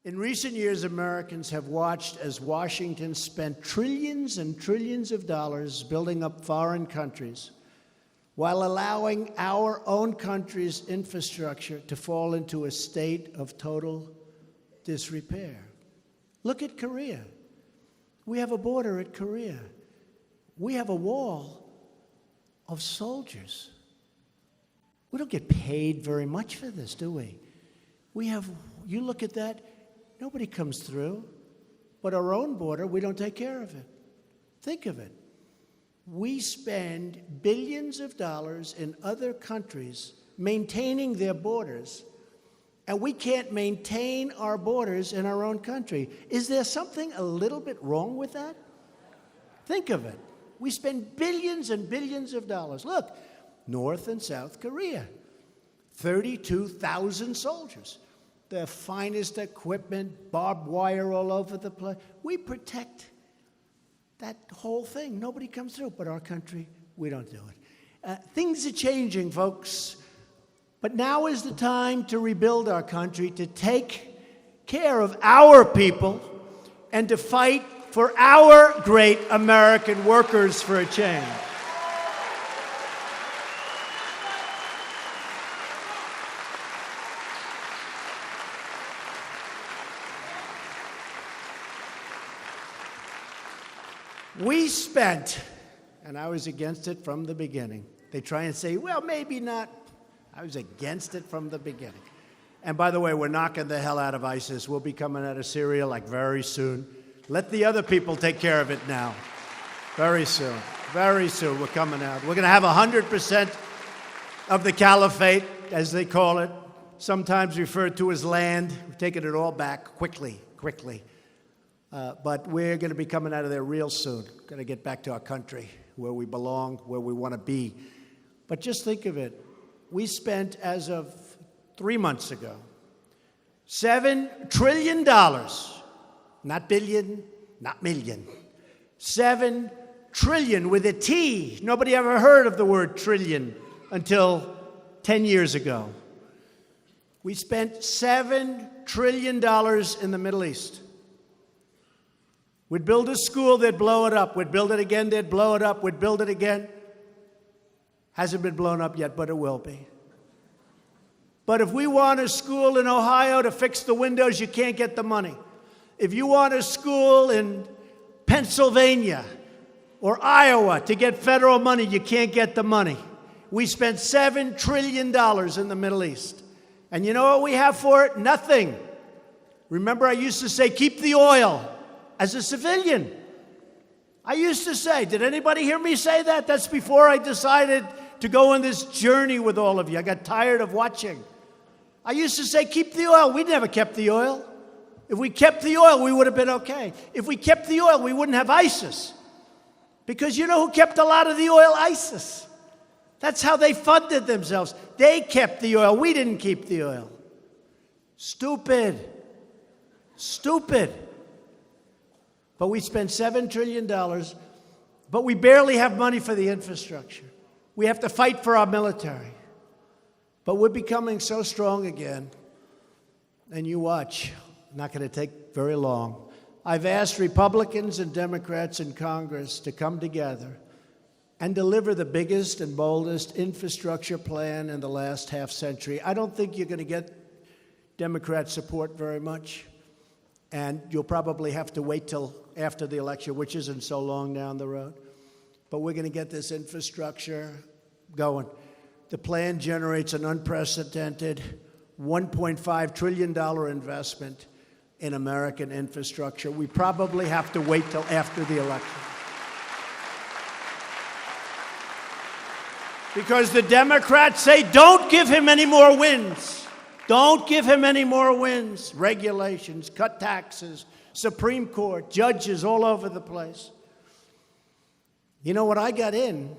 In recent years, Americans have watched as Washington spent trillions and trillions of dollars building up foreign countries while allowing our own country's infrastructure to fall into a state of total disrepair. Look at Korea. We have a border at Korea. We have a wall of soldiers. We don't get paid very much for this, do we? You look at that, nobody comes through. But our own border, we don't take care of it. Think of it. We spend billions of dollars in other countries maintaining their borders, and we can't maintain our borders in our own country. Is there something a little bit wrong with that? Think of it. We spend billions and billions of dollars. Look, North and South Korea, 32,000 soldiers. The finest equipment, barbed wire all over the place. We protect that whole thing. Nobody comes through, but our country, we don't do it. Things are changing, folks. But now is the time to rebuild our country, to take care of our people, and to fight for our great American workers for a change. We spent, and I was against it from the beginning. They try and say, well, maybe not. I was against it from the beginning. And by the way, we're knocking the hell out of ISIS. We'll be coming out of Syria like very soon. Let the other people take care of it now. Very soon. Very soon we're coming out. We're going to have 100% of the caliphate, as they call it, sometimes referred to as land. We're taking it all back quickly. But we're going to be coming out of there real soon. Going to get back to our country, where we belong, where we want to be. But just think of it. We spent, as of 3 months ago, $7 trillion, not billion, not million, 7 trillion with a T. Nobody ever heard of the word trillion until 10 years ago. We spent $7 trillion in the Middle East. We'd build a school, they'd blow it up. We'd build it again, they'd blow it up. We'd build it again. Hasn't been blown up yet, but it will be. But if we want a school in Ohio to fix the windows, you can't get the money. If you want a school in Pennsylvania or Iowa to get federal money, you can't get the money. We spent $7 trillion in the Middle East. And you know what we have for it? Nothing. Remember, I used to say, keep the oil. As a civilian, I used to say, did anybody hear me say that? That's before I decided to go on this journey with all of you. I got tired of watching. I used to say, keep the oil. We never kept the oil. If we kept the oil, we would have been okay. If we kept the oil, we wouldn't have ISIS. Because you know who kept a lot of the oil? ISIS. That's how they funded themselves. They kept the oil. We didn't keep the oil. Stupid. But we spent $7 trillion, but we barely have money for the infrastructure. We have to fight for our military. But we're becoming so strong again. And you watch, not going to take very long. I've asked Republicans and Democrats in Congress to come together and deliver the biggest and boldest infrastructure plan in the last half century. I don't think you're going to get Democrat support very much. And you'll probably have to wait till after the election, which isn't so long down the road. But we're going to get this infrastructure going. The plan generates an unprecedented $1.5 trillion investment in American infrastructure. We probably have to wait till after the election. Because the Democrats say, don't give him any more wins. Don't give him any more wins. Regulations, cut taxes, Supreme Court, judges all over the place. You know, when I got in,